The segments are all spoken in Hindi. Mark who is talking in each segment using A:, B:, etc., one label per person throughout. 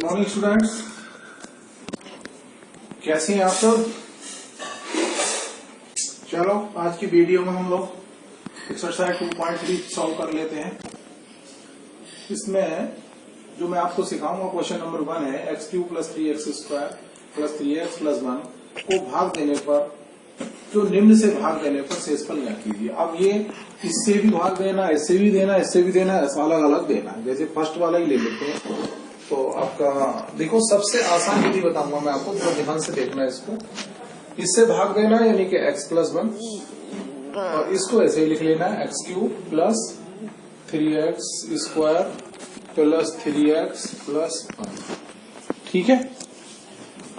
A: गुड मॉर्निंग स्टूडेंट्स, कैसे हैं आप सब। चलो आज की वीडियो में हम लोग एक्सरसाइज 2.3 सॉल्व कर लेते हैं। इसमें जो मैं आपको सिखाऊंगा क्वेश्चन नंबर 1 है x³ + 3x² + 3x + 1 को भाग देने पर, जो निम्न से भाग देने पर शेषफल ज्ञात कीजिए। अब ये इससे भी भाग देना, इससे भी देना, इससे भी देना, ऐसा अलग अलग देना। जैसे फर्स्ट वाला ही ले लेते हैं तो आपका देखो सबसे आसान विधि बताऊंगा मैं आपको, थोड़ा ध्यान से देखना है इसको। इससे भाग देना यानी कि x + 1 और इसको ऐसे ही लिख लेना है x³ + 3x² + 3x + 1। ठीक है,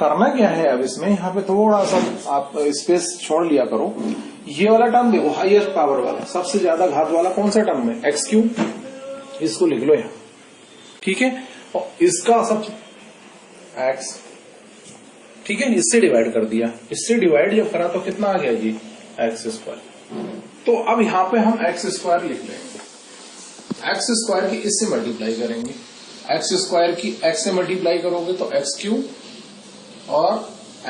A: करना क्या है अब इसमें, यहाँ पे थोड़ा सा आप स्पेस छोड़ लिया करो। ये वाला टर्म देखो, हाईएस्ट पावर वाला, सबसे ज्यादा घात वाला कौन सा टर्म है, x³, इसको लिख लो यहाँ। ठीक है, और इसका सब x, ठीक है, इससे डिवाइड कर दिया। इससे डिवाइड जब करा तो कितना आ गया जी, x²। तो अब यहाँ पे हम x² लिख लेंगे। x² की इससे मल्टीप्लाई करेंगे, x² की x से मल्टीप्लाई करोगे तो x³ और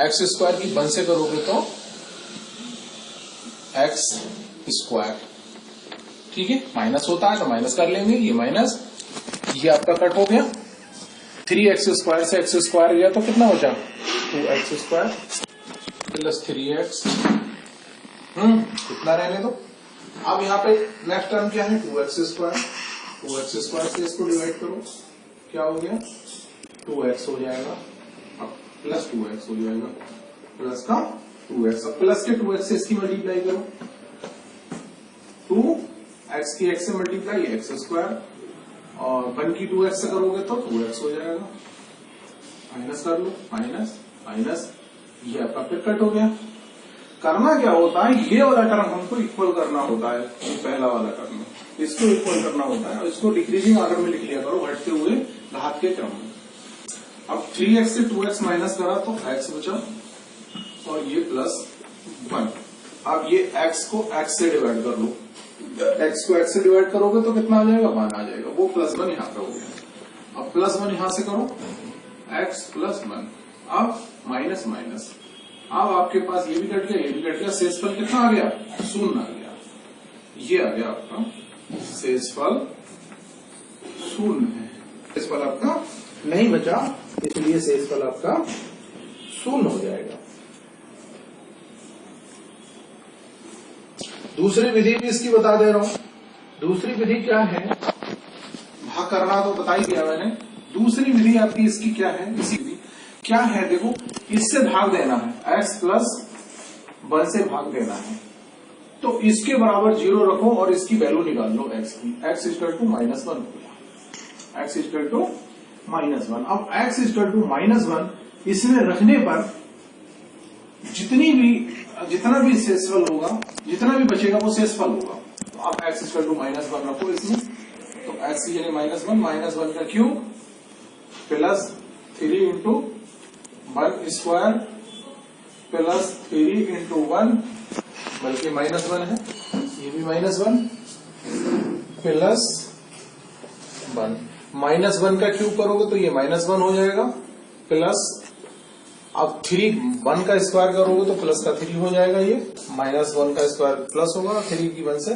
A: x² की 1 से करोगे तो x²। ठीक है, माइनस होता है तो माइनस कर लेंगे, ये माइनस, ये आपका कट हो गया। 3x² से x² गया तो कितना हो जाए, 2x² + 3x, कितना रहने दो। अब यहाँ पे नेक्स्ट टर्म क्या है, 2x²। 2x² से इसको डिवाइड करो, क्या हो गया, 2x हो जाएगा, अब + 2x हो जाएगा, प्लस का 2x, अब प्लस के 2x से इसकी मल्टीप्लाई करो, 2x की x से मल्टीप्लाई x² और 1 की 2x से करोगे तो 2x हो जाएगा। माइनस कर लो, माइनस माइनस, ये आपका फिर कट हो गया। करना क्या होता है, ये वाला टर्म हमको इक्वल करना होता है, पहला वाला टर्म इसको इक्वल करना होता है और इसको डिक्रीजिंग ऑर्डर में लिख लिया करो, घटते हुए घात के क्रम में। अब 3x से 2x माइनस करा तो x बचा और ये +1। अब ये x को x से डिवाइड कर लो, x को x से डिवाइड करोगे तो कितना आ जाएगा, 1 आ जाएगा, वो +1 यहाँ पे हो गया। अब +1 यहां से करो, x + 1, अब माइनस माइनस, अब आपके पास ये भी कट गया, ये भी कट गया, शेषफल कितना आ गया, 0 आ गया। ये आ गया आपका शेषफल 0 है, शेषफल आपका नहीं बचा, इसलिए शेषफल आपका 0 हो जाएगा। दूसरी विधि भी इसकी बता दे रहा हूं। दूसरी विधि क्या है, भाग करना तो बता ही दिया मैंने। दूसरी विधि आपकी इसकी क्या है, इसी विधि क्या है, देखो इससे भाग देना है, x + 1 से भाग देना है, तो इसके बराबर 0 रखो और इसकी वैल्यू निकाल लो x की, x = -1 हो गया, x = -1। अब x = -1 इसमें रखने पर जितना भी शेषफल होगा, जितना भी बचेगा वो शेषफल होगा। तो आप x = -1 रखो इसमें, तो x यानी -1 का क्यूब प्लस 3 × 1² प्लस 3 × 1, बल्कि -1 है, ये भी -1 प्लस 1, -1 का क्यूब करोगे तो ये -1 हो जाएगा, प्लस अब 1 का स्क्वायर करोगे तो प्लस का 3 हो जाएगा, ये -1 का स्क्वायर प्लस होगा, 3 की 1 से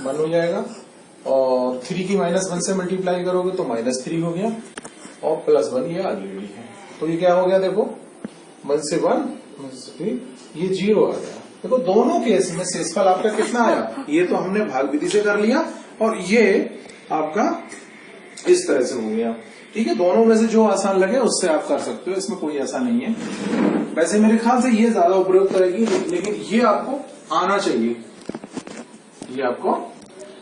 A: 1 हो जाएगा, और 3 की -1 से मल्टीप्लाई करोगे तो -3 हो गया, और +1 ये ऑलरेडी है। तो ये क्या हो गया, देखो 1 से 1 ये 0 आ गया। देखो दोनों केस में शेषफल आपका कितना आया, ये तो हमने भाग विधि से कर लिया और ये आपका इस तरह से हो गया। ठीक है, दोनों में से जो आसान लगे उससे आप कर सकते हो, इसमें कोई ऐसा नहीं है। वैसे मेरे ख्याल से ये ज्यादा उपयोग करेगी, लेकिन ये आपको आना चाहिए, ये आपको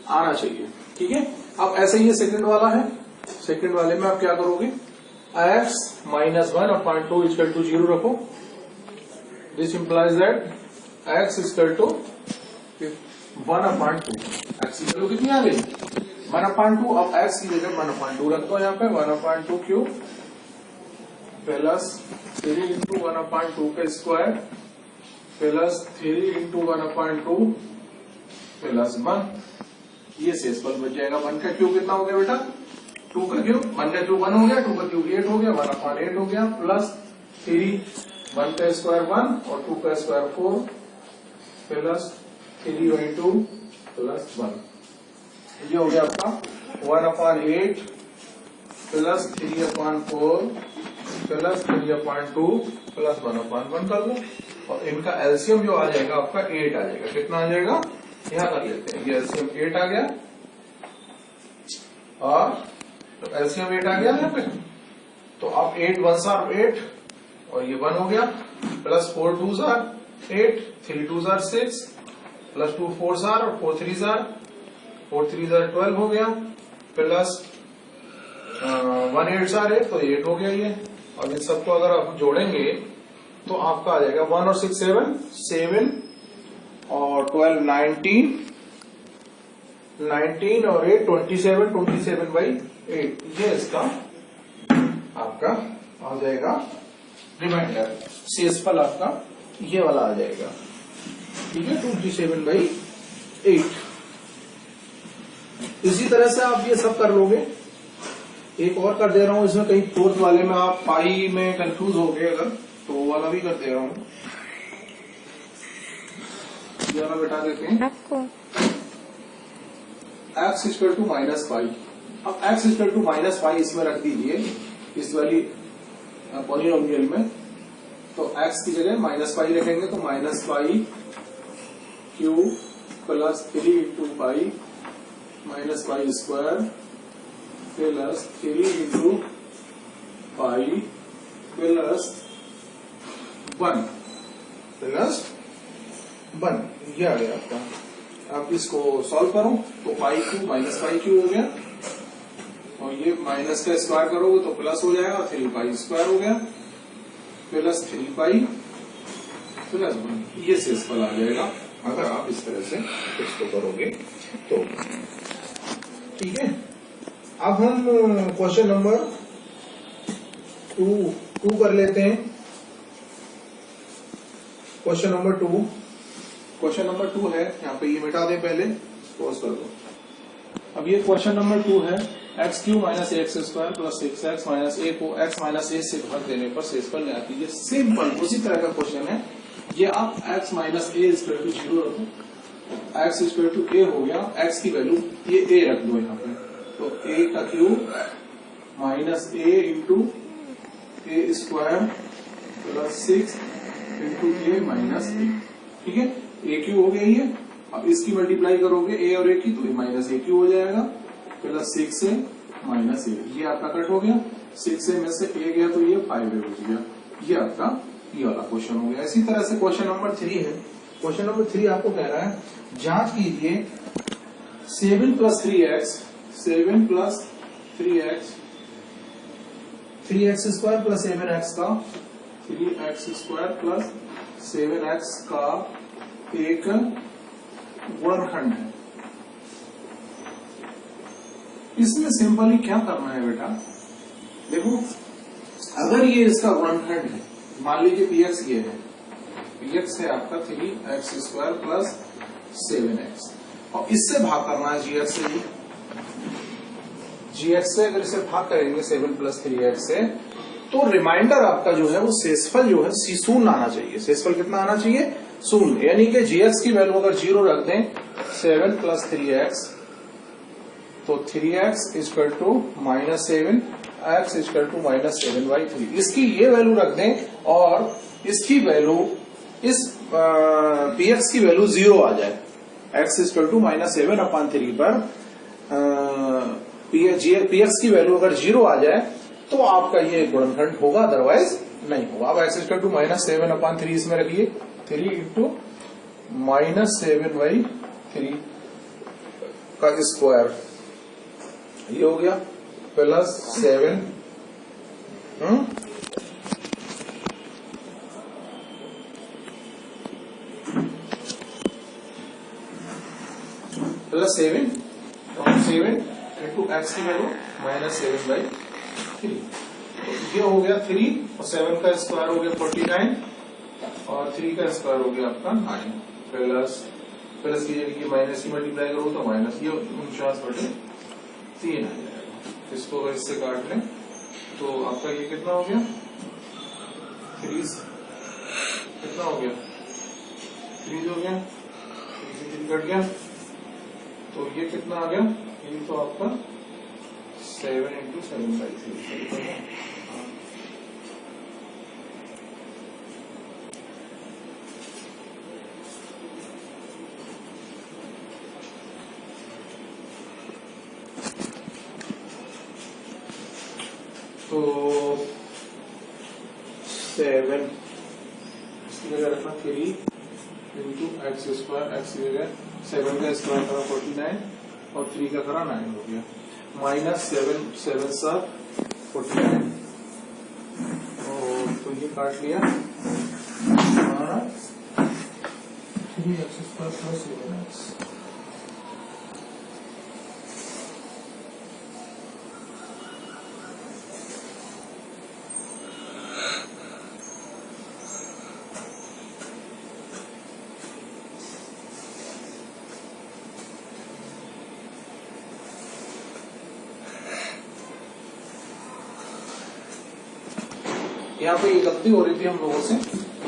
A: आना चाहिए। ठीक है, अब ऐसे ही ये सेकंड वाला है, सेकंड वाले में आप क्या करोगे, x - 1/2 = 0 रखो। This implies that x = 1/2। x की वैल्यू कितनी आ गई, 1/2। अब x की जगह 1/2 रख दो, यहाँ पे 1/2 क्यूब प्लस 3 × 1/2 का स्क्वायर प्लस 3 × 1/2 प्लस 1, ये शेषफल बच जाएगा। 1 का क्यूब कितना हो गया बेटा, 2 का क्यूब 1 का क्यूब 1 हो गया, 2 का क्यूब 8 हो गया, 1/8 हो गया, प्लस 3 1 का स्क्वायर 1 और 2 का स्क्वायर 4 प्लस 3/2 प्लस 1। ये हो गया आपका 1/8 प्लस 3/4 प्लस 3/2 प्लस 1/1 कर लो, और इनका एलसीएम जो आ जाएगा आपका 8 आ जाएगा। कितना आ जाएगा यहां कर लेते हैं, ये एलसीएम 8 आ गया, और तो एलसीएम 8 आ गया यहाँ पे, तो अब 8 1s are 8 और ये 1 हो गया, plus 4 2s are 8, 3 2s are 6 plus 2 4s are और 4 3s are 12 हो गया, प्लस 1 8s are 8 तो 8 हो गया ये। और इन सबको अगर आप जोड़ेंगे तो आपका आ जाएगा 1 और 6 7 और 12 19 और 8 27/8, ये इसका आपका आ जाएगा रिमाइंडर, शेषफल आपका ये वाला आ जाएगा, ठीक है, 27/8। इसी तरह से आप ये सब कर लोगे। एक और कर दे रहा हूं इसमें, कहीं फोर्थ वाले में आप पाई में कंफ्यूज हो गए अगर, तो वो वाला भी कर दे रहा हूं, ये वाला बैठा देते हैं आपको। x equal to minus pi, अब x equal to minus pi इसमें रख दीजिए, इस वाली पॉलिनोमियल में, तो x की जगह माइनस पाई रखेंगे तो minus pi Q plus 3 into pi minus pi square plus 3 into pi plus 1 plus 1, ये आ गया आपका। आप इसको सॉल्व करो तो पाई क्यू माइनस पाई क्यू हो गया, और ये माइनस का स्क्वायर करोगे तो प्लस हो जाएगा, 3 पाई स्क्वायर हो गया प्लस 3 पाई प्लस 1, ये शेषफल आ जाएगा अगर आप इस तरह से इसको करोगे तो, ठीक है। अब हम क्वेश्चन नंबर 2 कर लेते हैं। क्वेश्चन नंबर 2 है, यहाँ पे ये मिटा दें, पहले पॉज कर दो। अब ये क्वेश्चन नंबर 2 है, X Q minus X square plus 6x minus A को x माइनस ए से भाग देने पर शेषफल ज्ञात कीजिए। सिंपल उसी तरह का क्वेश्चन है ये। आप x minus A equal to 0 रखो, x इक्वल टू ए हो गया, x की वैल्यू ये a रख दो यहाँ पे, तो a का cube minus a into A square plus 6 into A minus A, ठीक है, ए क्यू हो गया ये। अब इसकी मल्टीप्लाई करोगे a और a की, तो ये माइनस ए क्यू हो जाएगा प्लस 6 से माइनस ए, ये आपका कट हो गया, 6 से में से a गया तो ये 5 बच गया, ये आपका ये वाला क्वेश्चन हो गया। इसी तरह से क्वेश्चन नंबर 3 है। क्वेश्चन नंबर 3 आपको कह रहा है जांच कीजिए 7 plus 3x 3x square plus 7x का 3x स्क्वायर प्लस 7x का एक गुणनखंड है। इसमें सिंपली क्या करना है बेटा, देखो अगर ये इसका गुणनखंड है, मान लीजिए px ये है, px है आपका 3x स्क्वायर प्लस 7x, और इससे भाग करना है gx से, gx से अगर इसे भाग करेंगे 7 प्लस 3x से, तो रिमाइंडर आपका जो है वो शेषफल जो है शून्य आना चाहिए। शेषफल कितना आना चाहिए? शून्य, यानी कि gx की वैल्यू अगर 0 रख दें 7 प्लस 3x, तो 3x equal to minus 7, x equal to minus 7/3, इसकी ये वैल्यू रख दें और इसकी वैल्यू इस px की वैल्यू 0 आ जाए, x इक्वल टू माइनस 7/3 पर px की वैल्यू अगर 0 आ जाए तो आपका ये गुणनखंड होगा, अदरवाइज नहीं होगा। अब x इक्वल टू माइनस 7/3 इसमें रखिए, 3 इंटू माइनस 7/3 का स्क्वायर, ये हो गया प्लस 7 प्लस 7 इंटू एक्स की वैल्यू माइनस 7/3, तो ये हो गया 3 और 7 का स्क्वायर हो गया 49 और 3 का स्क्वायर हो गया आपका 9, प्लस की जगह माइनस की मल्टीप्लाई करो तो माइनस, ये 49/3 आ जाएगा। इसको अगर इससे काट लें तो आपका ये कितना हो गया, 3 कितना हो गया, 3 हो गया, 3 से 3 कट गया, तो ये कितना आ गया, ये तो आपका 7 × 7/3। तो 7 इसकी जगह रखना 3 × x², x की जगह 7 का स्क्वायर करा 49 और 3 का करा 9 हो गया, -7 7 7 49, और तो ये काट लिया हमारा 3x² + 7x। यहाँ पे ये गलती हो रही थी हम लोगों से,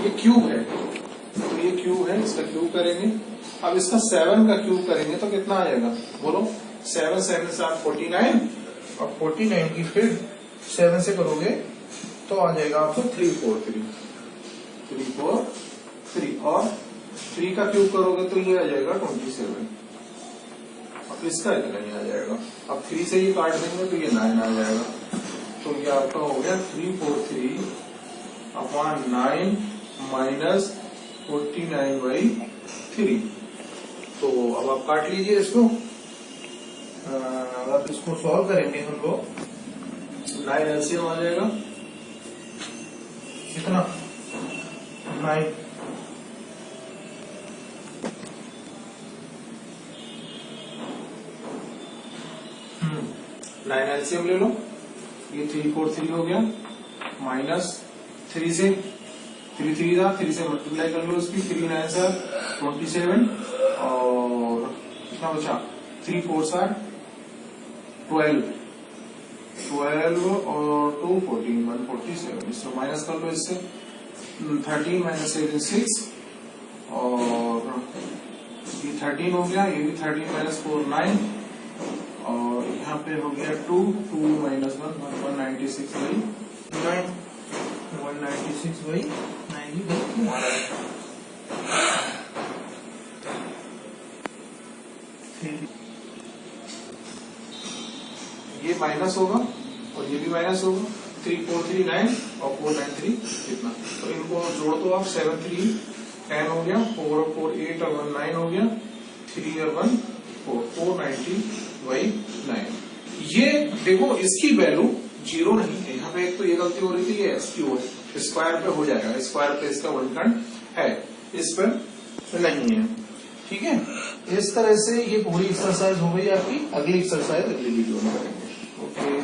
A: ये क्यूब है, तो ये क्यूब है, इसका क्यूब करेंगे। अब इसका 7 का क्यूब करेंगे तो कितना आ जाएगा, बोलो, 7 7 7 49, और 49 की फिर 7 से करोगे तो आ जाएगा आपको 343, 343, और 3 का क्यूब करोगे तो ये आ जाएगा 27, अब इसका इतना ही आ जाएगा। अब 3 से ये काट देंगे तो ये 9 आ जाएगा, तो ये आपका हो गया 343/9 -49/3। तो अब आप काट लीजिए इसको, अब इसको सॉल्व करेंगे हम लोग, 9 एलसीएम आ जाएगा कितना, 9, एलसीएम ले लो, ये 343 हो गया, -3 से 3 3 था, 3 से मल्टीप्लाई कर लो इसकी, 3 9 से 27, और कितना बचा, 3 4 से 12 और 2 14 147, इसको माइनस कर लो इससे, 13 - 7 6, और ये 13 हो गया, ये भी 13 - 4 9, और यहाँ पे हो गया 2 2 - 1 196/9, 196/9 हमारा ये माइनस होगा और ये भी माइनस होगा, 3439 और 493 कितना, तो इनको जोड़ दो आप, 7 3 10 हो गया, 4 और 4 8 और 1 9 हो गया, 3 और 1 4 490/9। ये देखो इसकी वैल्यू 0 नहीं है, यहाँ पे एक तो ये गलती हो रही थी, ये SQ है, स्क्वायर पे हो जाएगा, स्क्वायर पे इसका वर्गखंड है, इस पर नहीं है, ठीक है। इस तरह से ये पूरी एक्सरसाइज हो गई आपकी, अगली एक्सरसाइज अगली वीडियो में करेंगे। ओके।